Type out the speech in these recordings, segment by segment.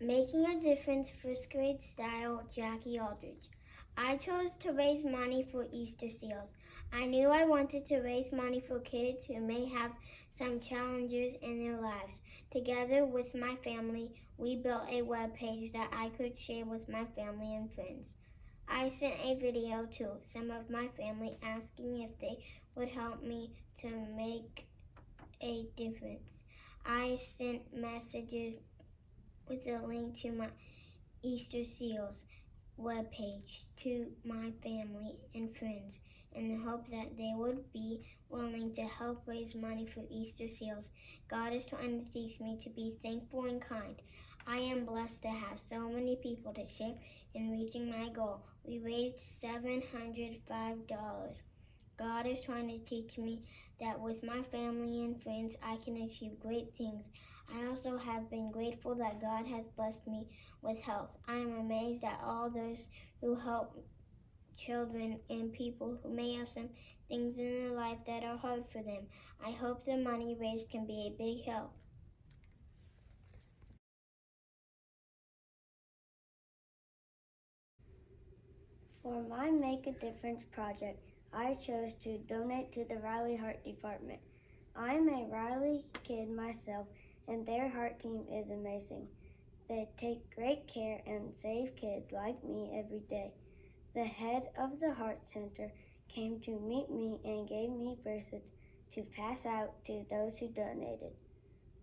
Making a Difference first grade style, Jackie Aldridge. I chose to raise money for Easter seals. I knew I wanted to raise money for kids who may have some challenges in their lives. Together with my family, we built a web page that I could share with my family and friends. I sent a video to some of my family asking if they would help me to make a difference. I sent messages with a link to my Easter Seals webpage to my family and friends in the hope that they would be willing to help raise money for Easter Seals. God is trying to teach me to be thankful and kind. I am blessed to have so many people to share in reaching my goal. We raised $705. God is trying to teach me that with my family and friends, I can achieve great things. I also have been grateful that God has blessed me with health. I am amazed at all those who help children and people who may have some things in their life that are hard for them. I hope the money raised can be a big help. For my Make a Difference project, I chose to donate to the Riley Heart Department. I'm a Riley kid myself, and their heart team is amazing. They take great care and save kids like me every day. The head of the Heart Center came to meet me and gave me bracelets to pass out to those who donated.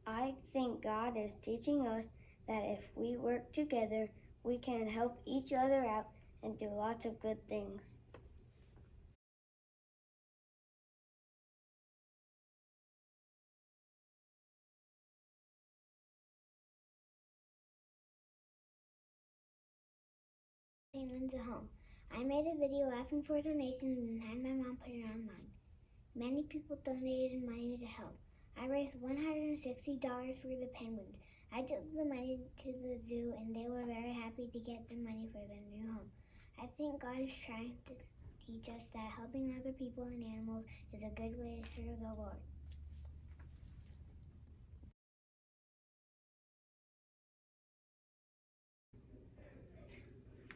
I think God is teaching us that if we work together, we can help each other out and do lots of good things. Payments at home. I made a video asking for donations and had my mom put it online. Many people donated money to help. I raised $160 for the penguins. I took the money to the zoo and they were very happy to get the money for their new home. I think God is trying to teach us that helping other people and animals is a good way to serve the Lord.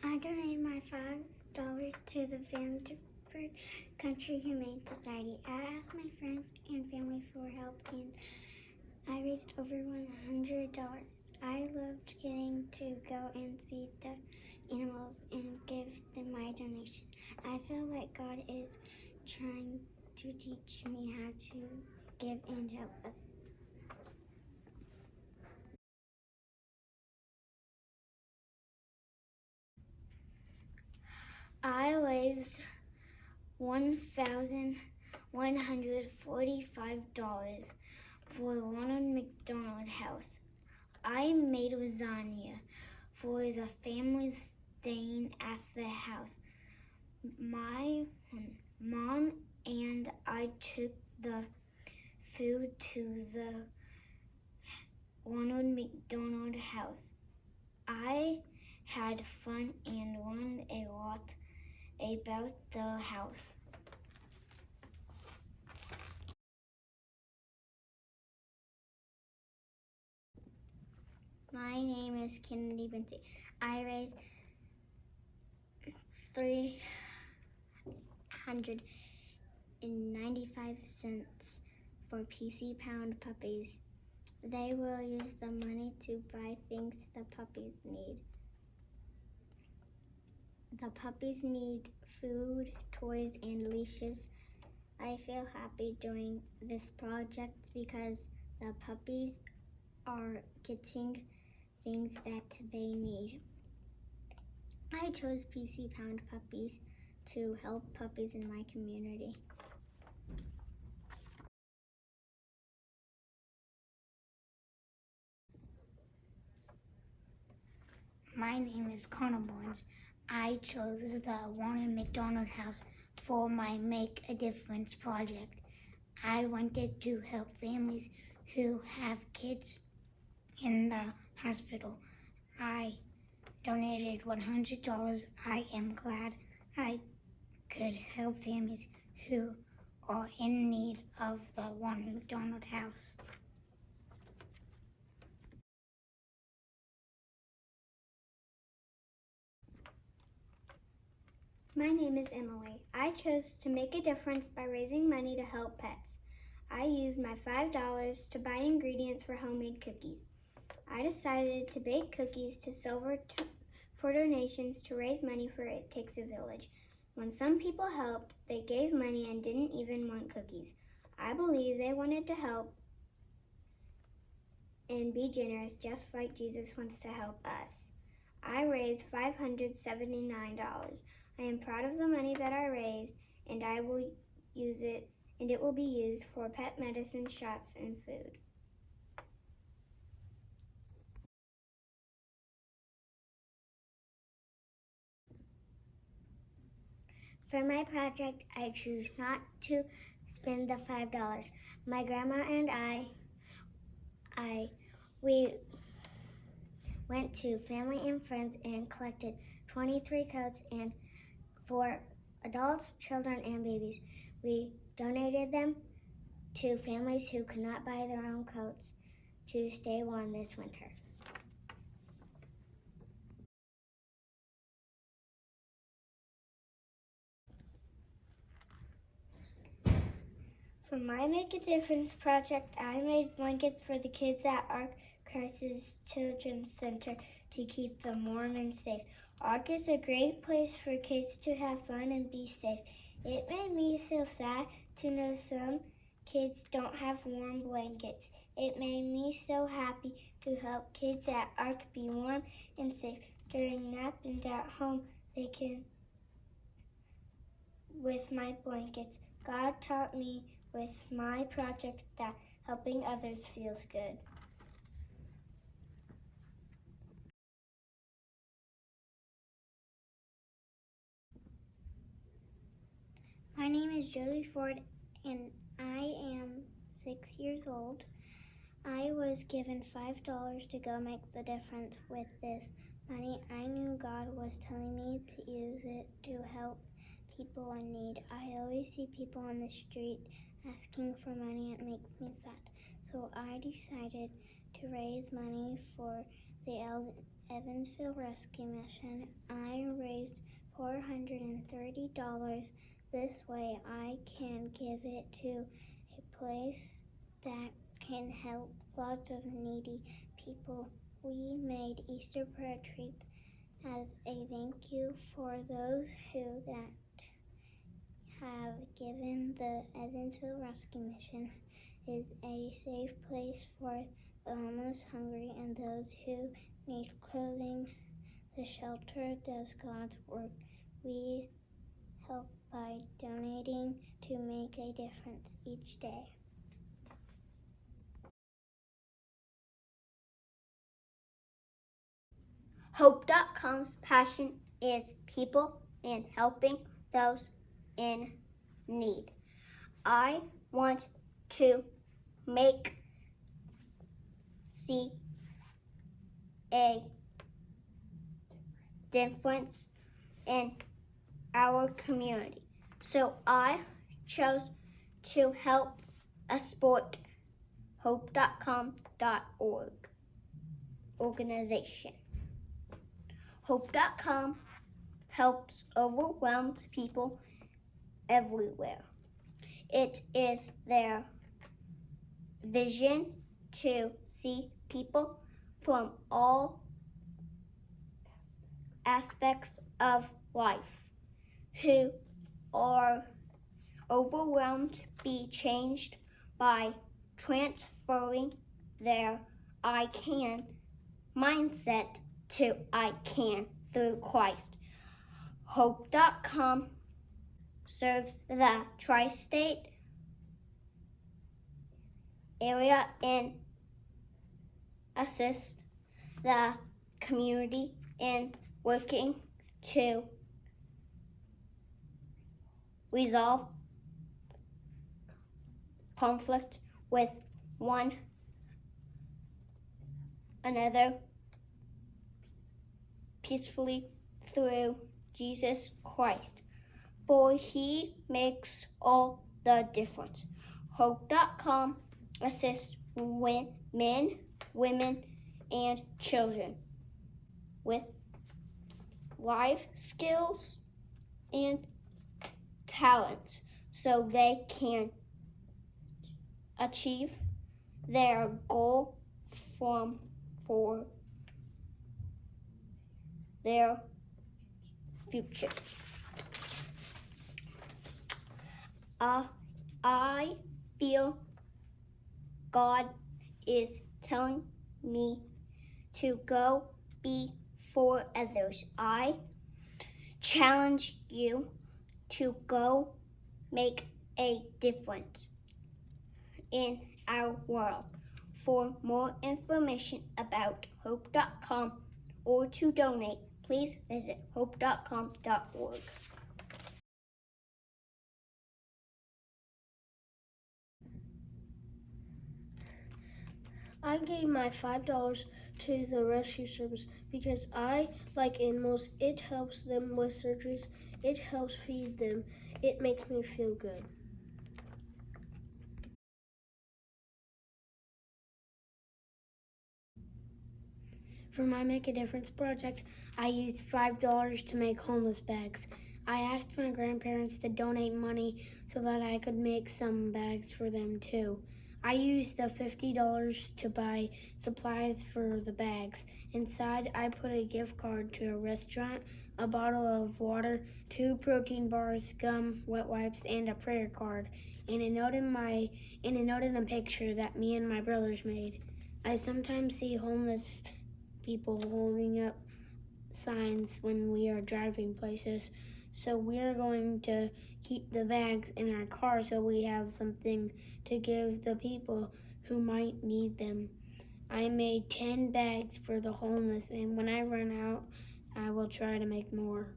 I donated my $5 to the Vanderbilt Country Humane Society. I asked my friends and family for help and I raised over $100. I loved getting to go and see the animals and give them my donation. I feel like God is trying to teach me how to give and help others. I raised $1,145 for Ronald McDonald House. I made lasagna for the families staying at the house. My mom and I took the food to the Ronald McDonald House. I had fun and learned a lot about the house. My name is Kennedy Binty. I raised $395 for PC Pound puppies. They will use the money to buy things the puppies need. The puppies need food, toys, and leashes. I feel happy doing this project because the puppies are getting things that they need. I chose PC Pound Puppies to help puppies in my community. My name is Connor Barnes. I chose the Ronald McDonald House for my Make a Difference project. I wanted to help families who have kids in the hospital. I donated $100. I am glad I could help families who are in need of the Ronald McDonald House. My name is Emily. I chose to make a difference by raising money to help pets. I used my $5 to buy ingredients for homemade cookies. I decided to bake cookies to Silver for donations to raise money for It Takes a Village. When some people helped, they gave money and didn't even want cookies. I believe they wanted to help and be generous just like Jesus wants to help us. I raised $579. I am proud of the money that I raised, and I will use it, and it will be used for pet medicine, shots, and food. For my project, I choose not to spend the $5. My grandma and we went to family and friends and collected 23 coats and for adults, children, and babies. We donated them to families who could not buy their own coats to stay warm this winter. For my Make a Difference project, I made blankets for the kids at Ark Crisis Children's Center to keep them warm and safe. Ark is a great place for kids to have fun and be safe. It made me feel sad to know some kids don't have warm blankets. It made me so happy to help kids at Ark be warm and safe. During nap and at home, they can with my blankets. God taught me with my project that helping others feels good. My name is Josie Ford, and I am 6 years old. I was given $5 to go make the difference with this money. I knew God was telling me to use it to help people in need. I always see people on the street asking for money. It makes me sad. So I decided to raise money for the Evansville Rescue Mission. I raised $430. This way I can give it to a place that can help lots of needy people. We made Easter prayer treats as a thank you for those who that have given. The Evansville Rescue Mission is a safe place for the homeless, hungry, and those who need clothing. The shelter does God's work. We help by donating to make a difference each day. Hope.com's passion is people and helping those in need. I want to see a difference in our community. So I chose to help a sport hope.com.org organization. Hope.com helps overwhelmed people everywhere. It is their vision to see people from all aspects of life who are overwhelmed be changed by transferring their I can mindset to I can through Christ. Hope.com serves the tri-state area and assists the community in working to resolve conflict with one another peacefully through Jesus Christ, for he makes all the difference. Hope.com assists men, women, and children with life skills and talents so they can achieve their goal for their future. I feel God is telling me to go be for others. I challenge you to go make a difference in our world. For more information about hope.com or to donate, please visit hope.com.org. I gave my $5 to the rescue service because I like animals. It helps them with surgeries. It helps feed them. It makes me feel good. For my Make a Difference project, I used $5 to make homeless bags. I asked my grandparents to donate money so that I could make some bags for them too. I used the $50 to buy supplies for the bags. Inside, I put a gift card to a restaurant, a bottle of water, 2 protein bars, gum, wet wipes, and a prayer card, and a note in the picture that me and my brothers made. I sometimes see homeless people holding up signs when we are driving places. So we're going to keep the bags in our car so we have something to give the people who might need them. I made 10 bags for the homeless, and when I run out, I will try to make more.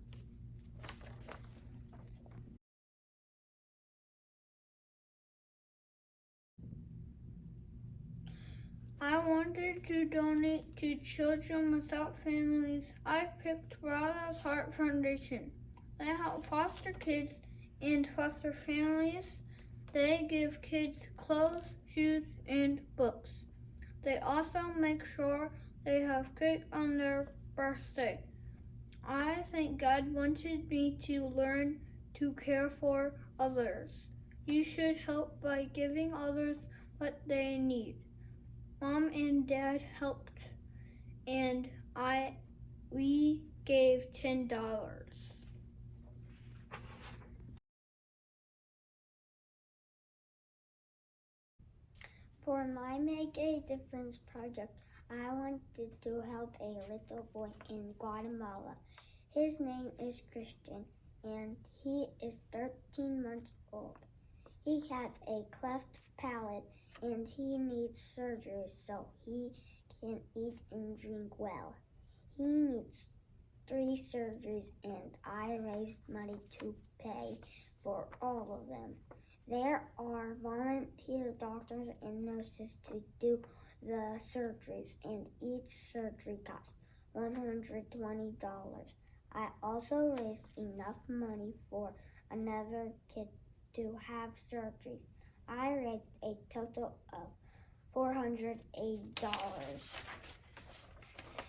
I wanted to donate to Children Without Families. I picked Rally's Heart Foundation. They help foster kids and foster families. They give kids clothes, shoes, and books. They also make sure they have cake on their birthday. I think God wanted me to learn to care for others. You should help by giving others what they need. Mom and Dad helped, and we gave $10. For my Make a Difference project, I wanted to help a little boy in Guatemala. His name is Christian, and he is 13 months old. He has a cleft palate, and he needs surgery so he can eat and drink well. He needs 3 surgeries, and I raised money to pay for all of them. There are volunteer doctors and nurses to do the surgeries, and each surgery costs $120. I also raised enough money for another kid to have surgeries. I raised a total of $480.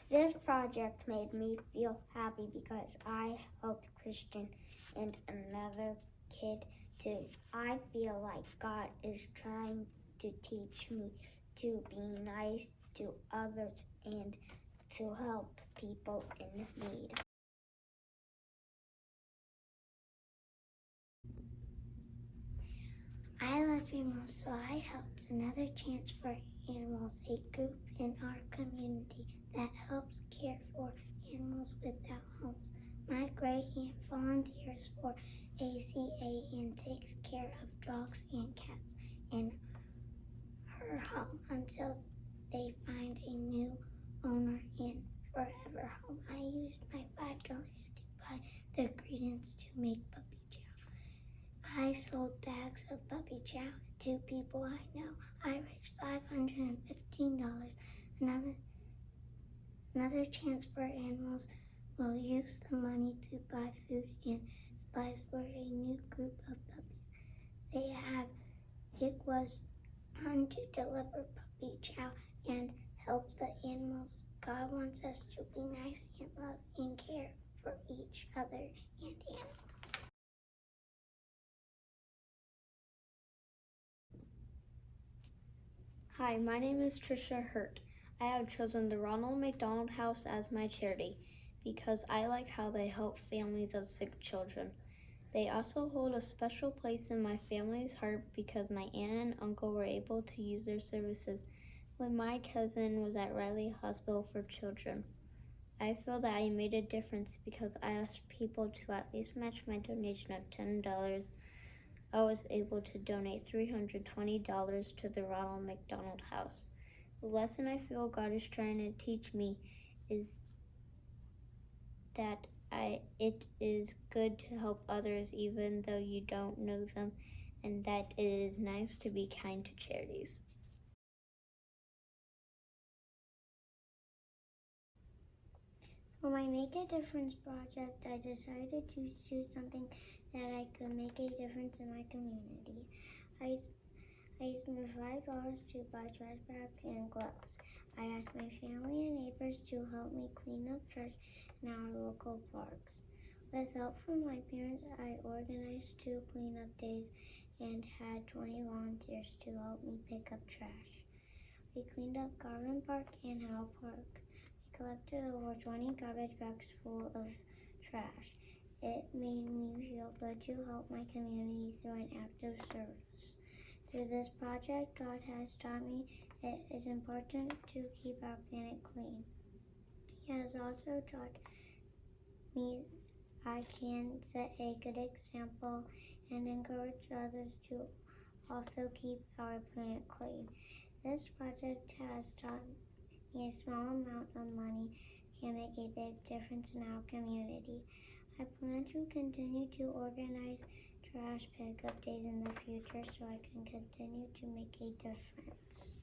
This project made me feel happy because I helped Christian and another kid too. I feel like God is trying to teach me to be nice to others and to help people in need. I love animals, so I helped Another Chance for Animals, a group in our community that helps care for animals without homes. My great aunt volunteers for ACA and takes care of dogs and cats in her home until they find a new owner in forever home. I used my $5 to buy the ingredients to make puppy chow. I sold bags of puppy chow to people I know. I raised $515. Another Chance for Animals will use the money to buy food and supplies for a new group of puppies. It was fun to deliver puppy chow and help the animals. God wants us to be nice and love and care for each other and animals. Hi, my name is Trisha Hurt. I have chosen the Ronald McDonald House as my charity because I like how they help families of sick children. They also hold a special place in my family's heart because my aunt and uncle were able to use their services when my cousin was at Riley Hospital for Children. I feel that I made a difference because I asked people to at least match my donation of $10. I was able to donate $320 to the Ronald McDonald House. The lesson I feel God is trying to teach me is that it is good to help others even though you don't know them, and that it is nice to be kind to charities. For my Make a Difference project, I decided to choose something that I could make a difference in my community. I used my $5 to buy trash bags and gloves. I asked my family and neighbors to help me clean up trash in our local parks. With help from my parents, I organized 2 cleanup days and had 20 volunteers to help me pick up trash. We cleaned up Garland Park and Howell Park. We collected over 20 garbage bags full of trash. It made me feel good to help my community through an act of service. Through this project, God has taught me it is important to keep our planet clean. He has also taught me I can set a good example and encourage others to also keep our planet clean. This project has taught me a small amount of money can make a big difference in our community. I plan to continue to organize trash pickup days in the future so I can continue to make a difference.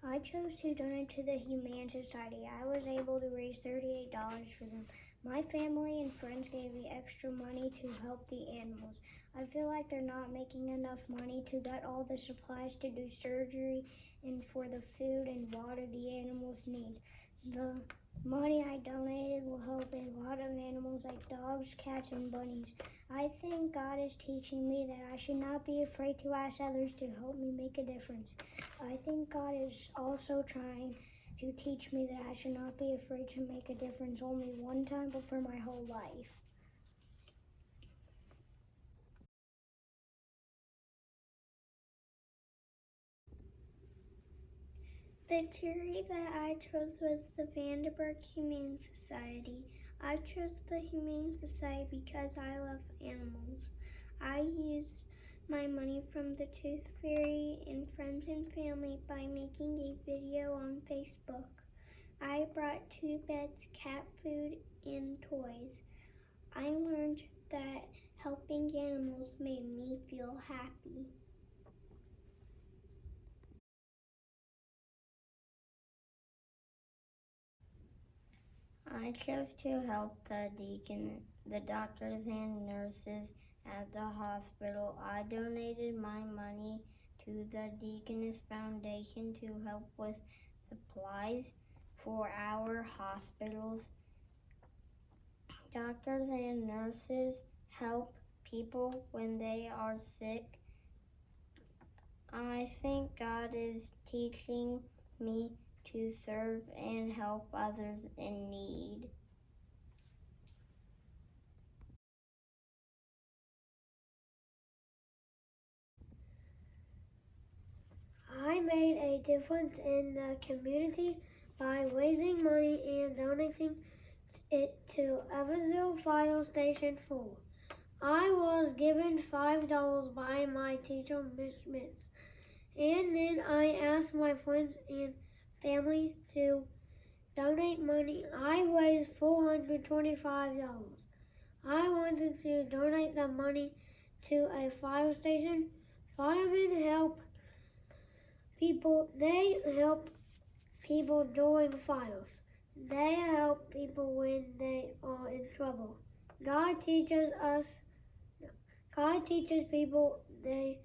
I chose to donate to the Humane Society. I was able to raise $38 for them. My family and friends gave me extra money to help the animals. I feel like they're not making enough money to get all the supplies to do surgery and for the food and water the animals need. The money I donated will help a lot of animals like dogs, cats, and bunnies. I think God is teaching me that I should not be afraid to ask others to help me make a difference. I think God is also trying to teach me that I should not be afraid to make a difference only one time, but for my whole life. The charity that I chose was the Vandenberg Humane Society. I chose the Humane Society because I love animals. I used my money from the Tooth Fairy and friends and family by making a video on Facebook. I brought 2 beds, cat food, and toys. I learned that helping animals made me feel happy. I chose to help the doctors and nurses at the hospital. I donated my money to the Deaconess Foundation to help with supplies for our hospitals. Doctors and nurses help people when they are sick. I think God is teaching me to serve and help others in need. I made a difference in the community by raising money and donating it to Evansville Fire Station 4. I was given $5 by my teacher, Miss Mitz, and then I asked my friends and family to donate money. I raised $425. I wanted to donate the money to a fire station. Firemen help people. They help people during fires. They help people when they are in trouble. God teaches people. They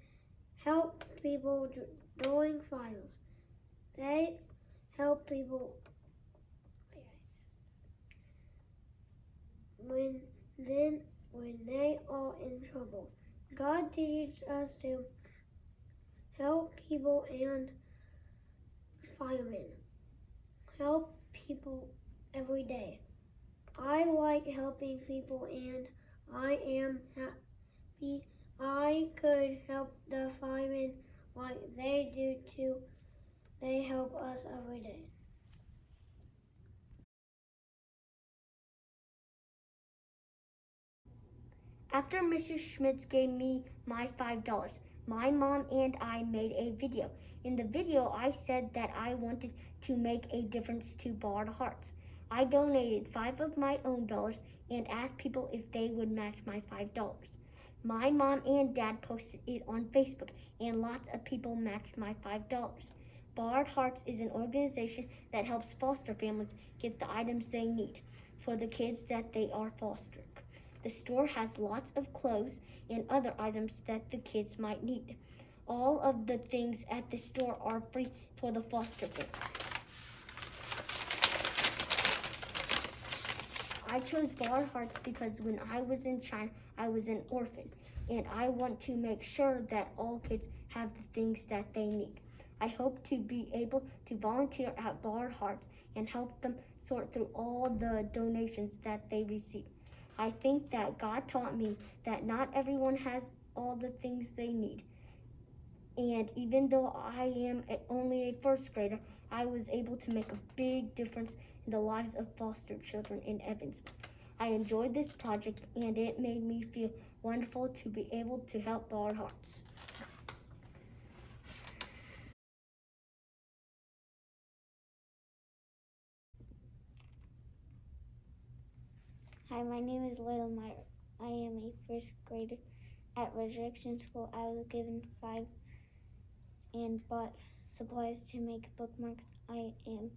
help people during fires. They help people when then when they are in trouble. God teaches us to help people and firemen. Help people every day. I like helping people and I am happy I could help the firemen like they do too. They help us every day. After Mrs. Schmitz gave me my $5, my mom and I made a video. In the video, I said that I wanted to make a difference to Borrowed Hearts. I donated 5 of my own dollars and asked people if they would match my $5. My mom and dad posted it on Facebook, and lots of people matched my $5. Borrowed Hearts is an organization that helps foster families get the items they need for the kids that they are fostering. The store has lots of clothes and other items that the kids might need. All of the things at the store are free for the foster families. I chose Borrowed Hearts because when I was in China, I was an orphan, and I want to make sure that all kids have the things that they need. I hope to be able to volunteer at Borrowed Hearts and help them sort through all the donations that they receive. I think that God taught me that not everyone has all the things they need. And even though I am only a first grader, I was able to make a big difference in the lives of foster children in Evansville. I enjoyed this project and it made me feel wonderful to be able to help Borrowed Hearts. Hi, my name is Layla Meyer. I am a first grader at Resurrection School. I was given 5 and bought supplies to make bookmarks. I am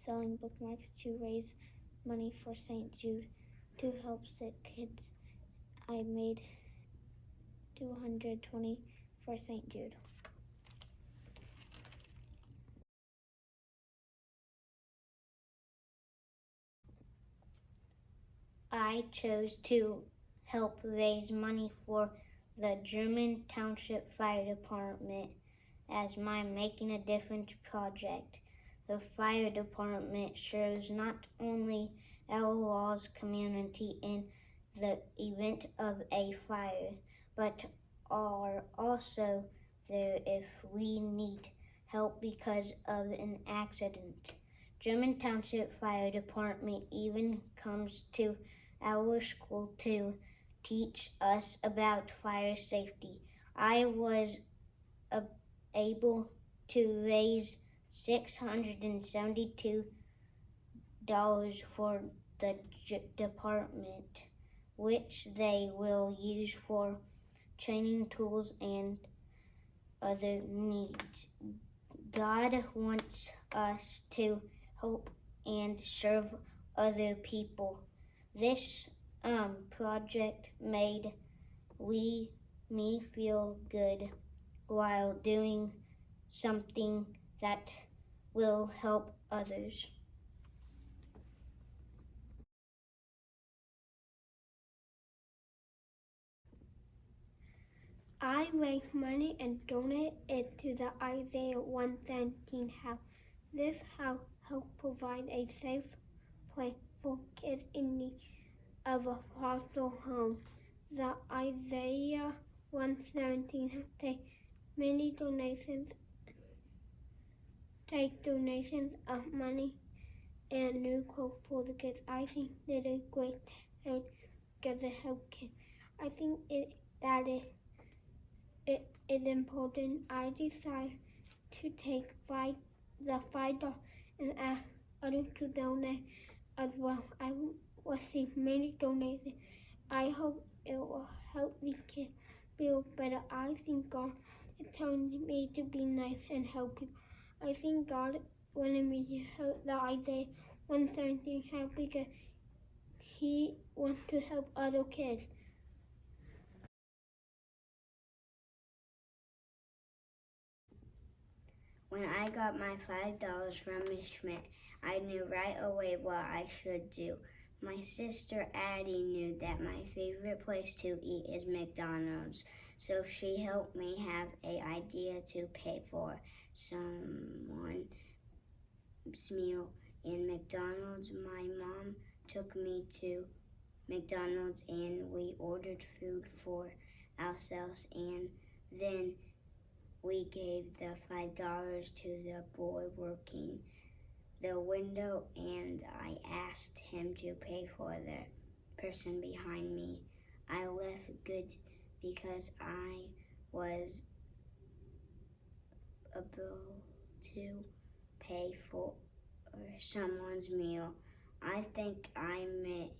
selling bookmarks to raise money for St. Jude to help sick kids. I made $220 for St. Jude. I chose to help raise money for the German Township Fire Department as my Making a Difference project. The fire department serves not only our Laws community in the event of a fire, but are also there if we need help because of an accident. German Township Fire Department even comes to our school to teach us about fire safety. I was able to raise $672 for the department, which they will use for training tools and other needs. God wants us to help and serve other people. This project made me feel good while doing something that will help others. I make money and donate it to the Isaiah 117 house. This house helps provide a safe place for kids in need of a foster home. The Isaiah 117 house takes many donations of money and new clothes for the kids. I think they did a great thing to help kids. I think that it is important. I decided to take the $5 and ask others to donate as well. I received many donations. I hope it will help these kids feel better. I think God is telling me to be nice and help people. I think God wanted me to help the Isaiah 117 help because He wants to help other kids. When I got my $5 from Miss Schmidt, I knew right away what I should do. My sister Addie knew that my favorite place to eat is McDonald's, so she helped me have an idea to pay for someone's meal in McDonald's. My mom took me to McDonald's and we ordered food for ourselves, and then we gave the $5 to the boy working the window, and I asked him to pay for the person behind me. I left good because I was able to pay for someone's meal. I think I made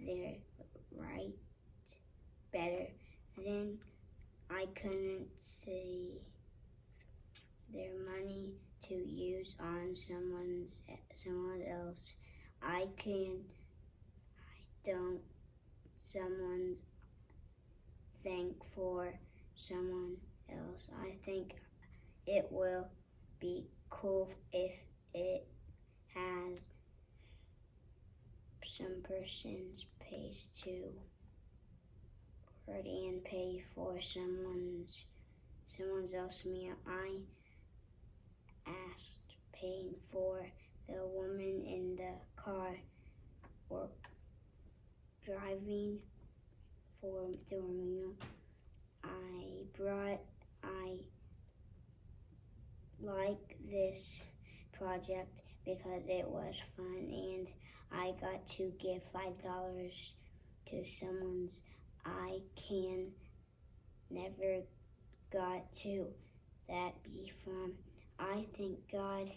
their right better. Then I couldn't save their money to use on someone else. I don't someone's thank for someone else. I think it will be cool if it has some person's pays to already and pay for someone's else meal. I asked paying for the woman in the car or driving for the meal. I like this project because it was fun and I got to give $5 to someone's I can never got to that be from. I think God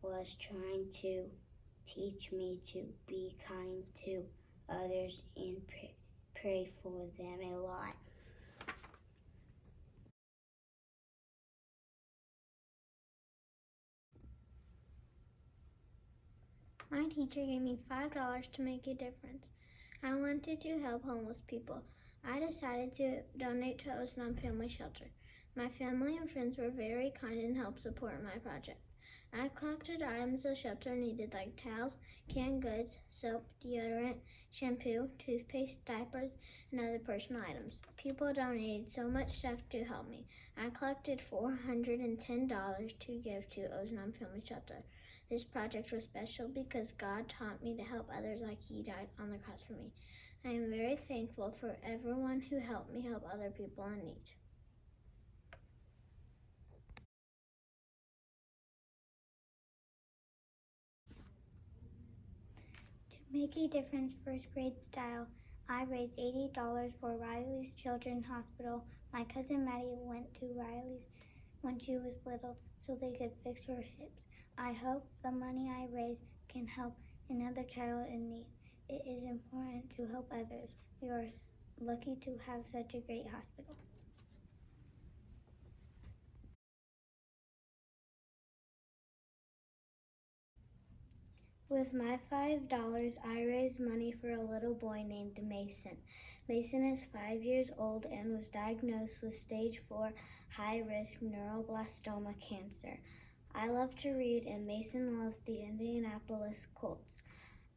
was trying to teach me to be kind to others and pray for them a lot. My teacher gave me $5 to make a difference. I wanted to help homeless people. I decided to donate to Osnan Family Shelter. My family and friends were very kind and helped support my project. I collected items the shelter needed like towels, canned goods, soap, deodorant, shampoo, toothpaste, diapers, and other personal items. People donated so much stuff to help me. I collected $410 to give to Osnan Family Shelter. This project was special because God taught me to help others like He died on the cross for me. I am very thankful for everyone who helped me help other people in need. To make a difference first grade style, I raised $80 for Riley's Children's Hospital. My cousin Maddie went to Riley's when she was little so they could fix her hips. I hope the money I raise can help another child in need. It is important to help others. We are lucky to have such a great hospital. With my $5, I raised money for a little boy named Mason. Mason is 5 years old and was diagnosed with stage 4 high-risk neuroblastoma cancer. I love to read and Mason loves the Indianapolis Colts.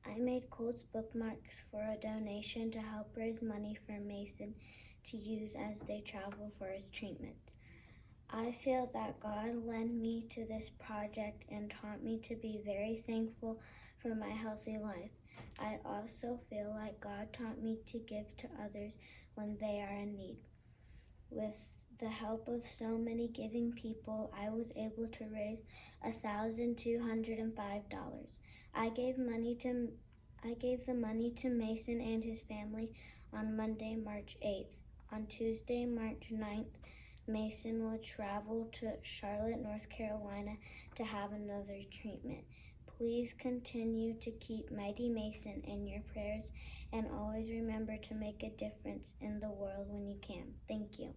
I made Colts bookmarks for a donation to help raise money for Mason to use as they travel for his treatment. I feel that God led me to this project and taught me to be very thankful for my healthy life. I also feel like God taught me to give to others when they are in need. With the help of so many giving people, I was able to raise $1,205. I gave the money to Mason and his family on Monday, March 8th. On Tuesday, March 9th, Mason will travel to Charlotte, North Carolina to have another treatment. Please continue to keep Mighty Mason in your prayers and always remember to make a difference in the world when you can. Thank you.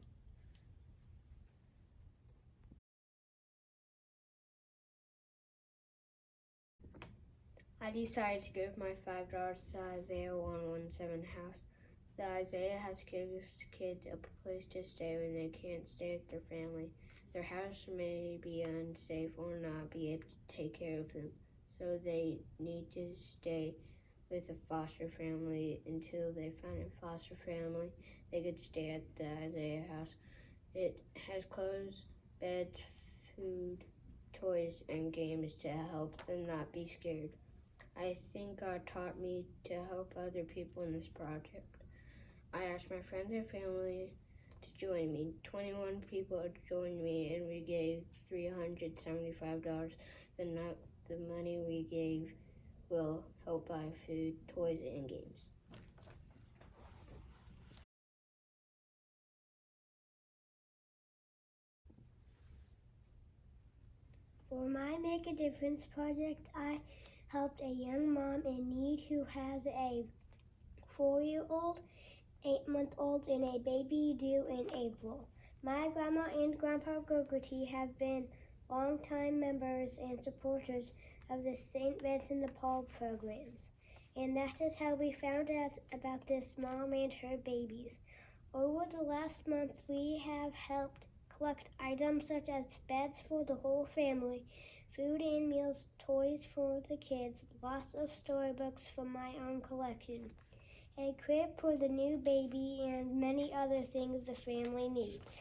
I decided to give my $5 to Isaiah 117 House. The Isaiah House gives kids a place to stay when they can't stay with their family. Their house may be unsafe or not be able to take care of them, so they need to stay with a foster family until they found a foster family they could stay at the Isaiah house. It has clothes, beds, food, toys, and games to help them not be scared. I think God taught me to help other people in this project. I asked my friends and family to join me. 21 people joined me, and we gave $375. The money we gave will help buy food, toys, and games. For my Make a Difference project, I helped a young mom in need who has a 4-year-old, 8-month-old, and a baby due in April. My grandma and Grandpa Gogarty have been longtime members and supporters of the St. Vincent de Paul programs. And that is how we found out about this mom and her babies. Over the last month, we have helped collect items such as beds for the whole family, food and meals, toys for the kids, lots of storybooks from my own collection, a crib for the new baby, and many other things the family needs.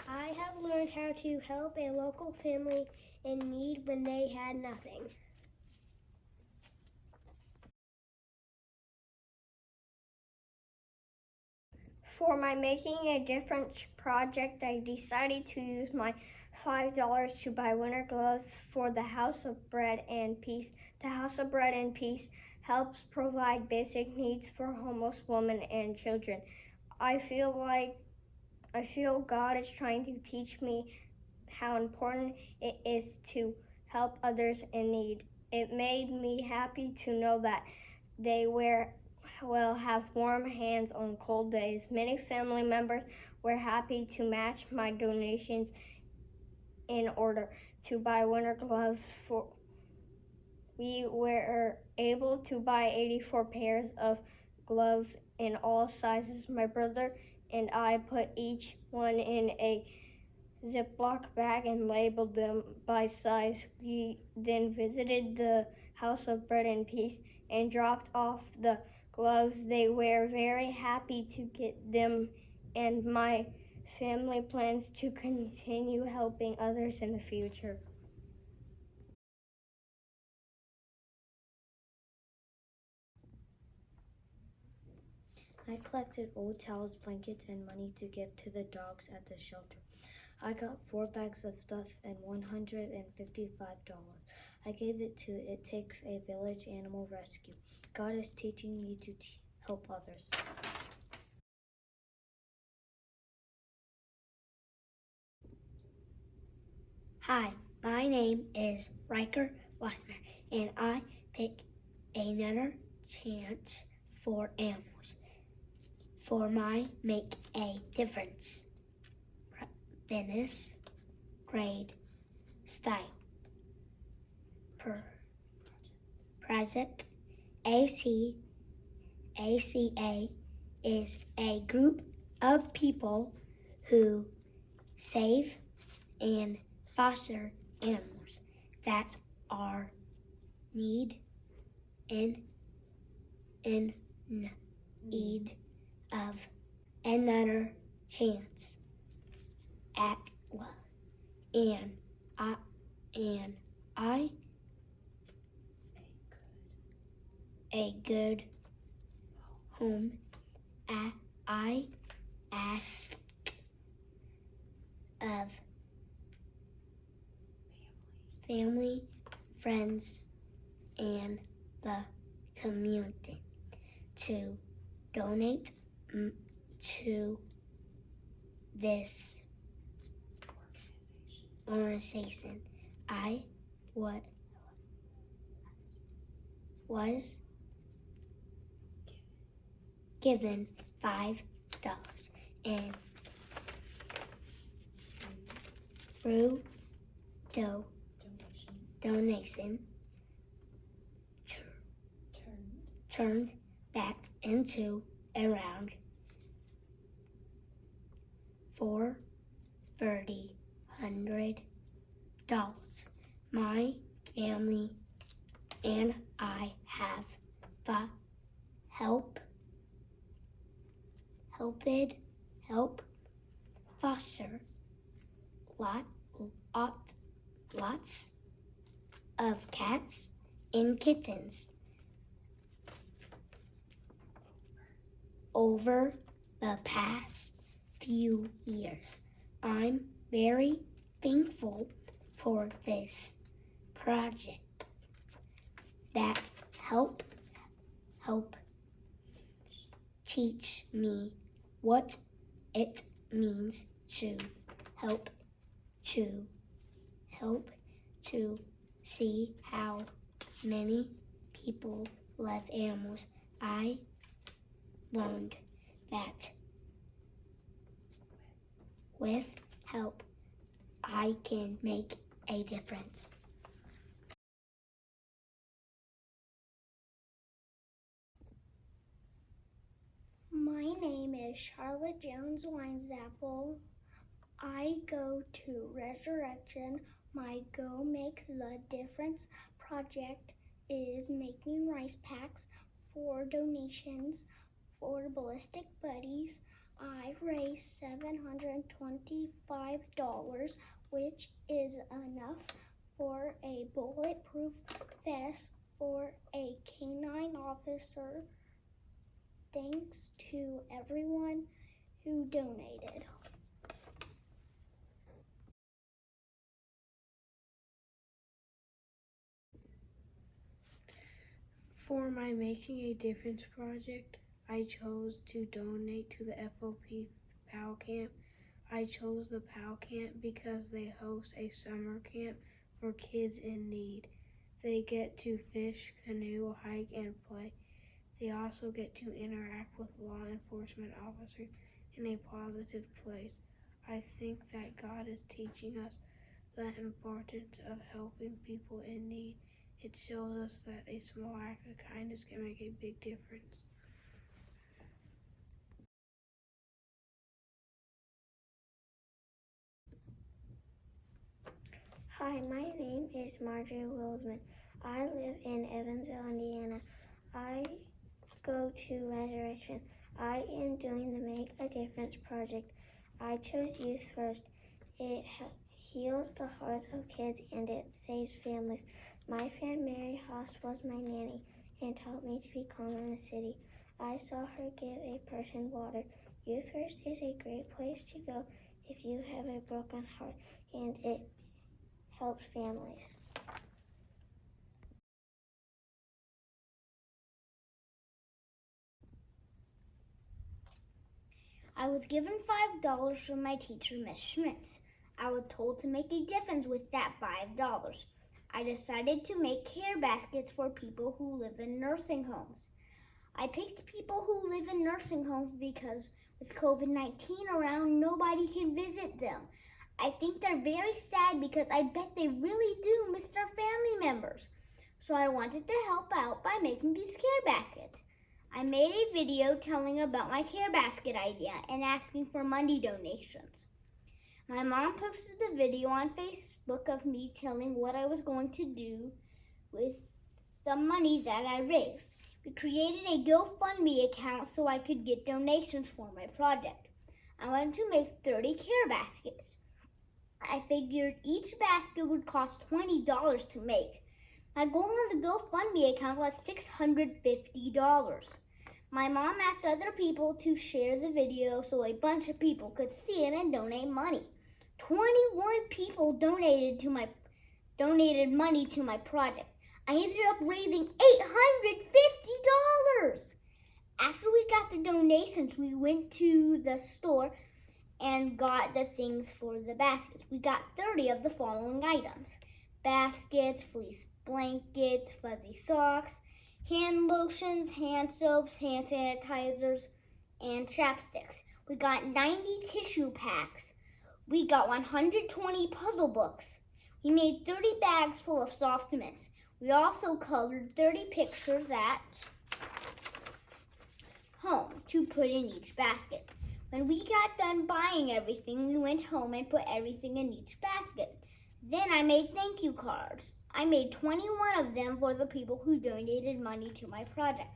I have learned how to help a local family in need when they had nothing. For my Making a Difference project, I decided to use my $5 to buy winter gloves for the House of Bread and Peace. The House of Bread and Peace helps provide basic needs for homeless women and children. I feel God is trying to teach me how important it is to help others in need. It made me happy to know that they will have warm hands on cold days. Many family members were happy to match my donations in order to buy winter gloves. We were able to buy 84 pairs of gloves in all sizes. My brother and I put each one in a Ziploc bag and labeled them by size. We then visited the House of Bread and Peace and dropped off the gloves. They were very happy to get them, and my family plans to continue helping others in the future. I collected old towels, blankets, and money to give to the dogs at the shelter. I got 4 bags of stuff and $155. I gave it to It Takes a Village Animal Rescue. God is teaching me to help others. Hi, my name is Riker Wassmer, and I pick another chance for animals. For my Make a Difference Venice grade style project. ACA is a group of people who save and foster animals that are in need of another chance at love. And I a good home. I ask of family, friends, and the community to donate to this organization. I was given $5, and through donation turned that into around $4,300. My family and I have help foster lots of cats and kittens over the past few years. I'm very thankful for this project that help teach me what it means to help to see how many people love animals. I learned that with help, I can make a difference. My name is Charlotte Jones Weinzappel. I go to Resurrection. My Go Make the Difference project is making rice packs for donations for Ballistic Buddies. I raised $725, which is enough for a bulletproof vest for a canine officer. Thanks to everyone who donated. For my Making a Difference project, I chose to donate to the FOP PAL Camp. I chose the PAL Camp because they host a summer camp for kids in need. They get to fish, canoe, hike, and play. They also get to interact with law enforcement officers in a positive place. I think that God is teaching us the importance of helping people in need. It shows us that a small act of kindness can make a big difference. Hi, my name is Marjorie Wilsman. I live in Evansville, Indiana. I go to Resurrection. I am doing the Make a Difference project. I chose Youth First. It heals the hearts of kids and it saves families. My friend Mary Haas was my nanny and taught me to be calm in the city. I saw her give a person water. Youth First is a great place to go if you have a broken heart, and it helps families. I was given $5 from my teacher, Miss Schmitz. I was told to make a difference with that $5. I decided to make care baskets for people who live in nursing homes. I picked people who live in nursing homes because with COVID-19 around, nobody can visit them. I think they're very sad because I bet they really do miss their family members. So I wanted to help out by making these care baskets. I made a video telling about my care basket idea and asking for money donations. My mom posted the video on Facebook of me telling what I was going to do with the money that I raised. We created a GoFundMe account so I could get donations for my project. I wanted to make 30 care baskets. I figured each basket would cost $20 to make. My goal on the GoFundMe account was $650. My mom asked other people to share the video so a bunch of people could see it and donate money. 21 people donated money to my project. I ended up raising $850. After we got the donations, we went to the store and got the things for the baskets. We got 30 of the following items: baskets, fleece blankets, fuzzy socks, hand lotions, hand soaps, hand sanitizers, and chapsticks. We got 90 tissue packs. We got 120 puzzle books. We made 30 bags full of soft mints. We also colored 30 pictures at home to put in each basket. When we got done buying everything, we went home and put everything in each basket. Then I made thank you cards. I made 21 of them for the people who donated money to my project.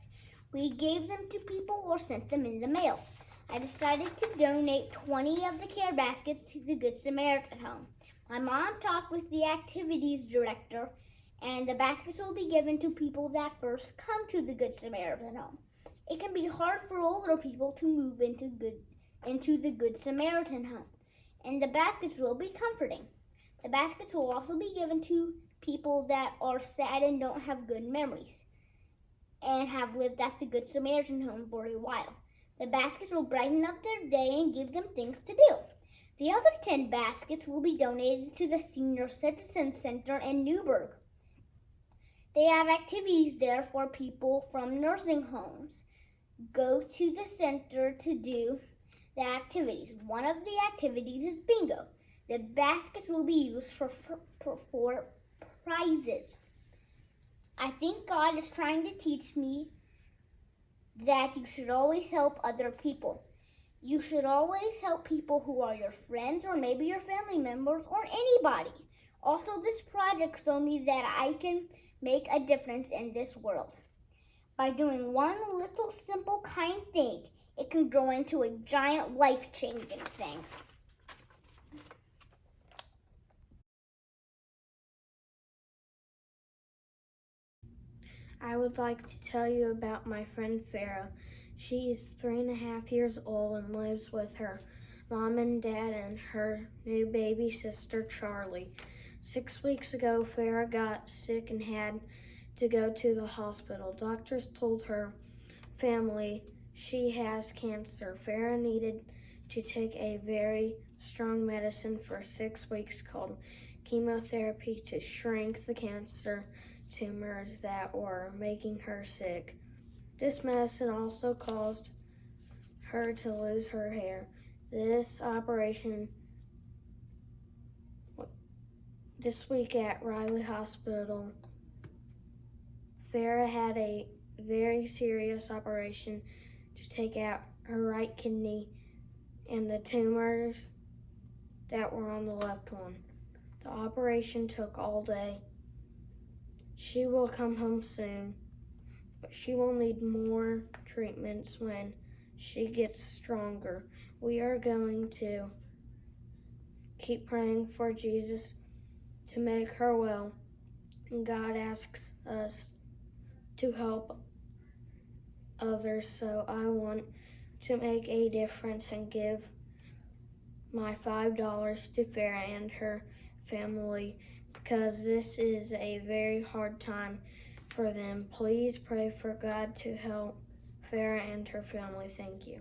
We gave them to people or sent them in the mail. I decided to donate 20 of the care baskets to the Good Samaritan Home. My mom talked with the activities director, and the baskets will be given to people that first come to the Good Samaritan Home. It can be hard for older people to move into the Good Samaritan Home, and the baskets will be comforting. The baskets will also be given to people that are sad and don't have good memories and have lived at the Good Samaritan Home for a while. The baskets will brighten up their day and give them things to do. The other 10 baskets will be donated to the Senior Citizen Center in Newburgh. They have activities there for people from nursing homes. Go to the center to do the activities. One of the activities is bingo. The baskets will be used for prizes. I think God is trying to teach me that you should always help other people. You should always help people who are your friends or maybe your family members or anybody. Also, this project showed me that I can make a difference in this world. By doing one little simple kind thing, it can grow into a giant life-changing thing. I would like to tell you about my friend Farah. She is 3.5 years old and lives with her mom and dad and her new baby sister Charlie. 6 weeks ago, Farah got sick and had to go to the hospital. Doctors told her family she has cancer. Farah needed to take a very strong medicine for 6 weeks called chemotherapy to shrink the cancer tumors that were making her sick. This medicine also caused her to lose her hair. This week at Riley Hospital, Farah had a very serious operation to take out her right kidney and the tumors that were on the left one. The operation took all day. She will come home soon, but she will need more treatments when she gets stronger. We are going to keep praying for Jesus to make her well. And God asks us to help others, so I want to make a difference and give my $5 to Farah and her family because this is a very hard time for them. Please pray for God to help Farah and her family. Thank you.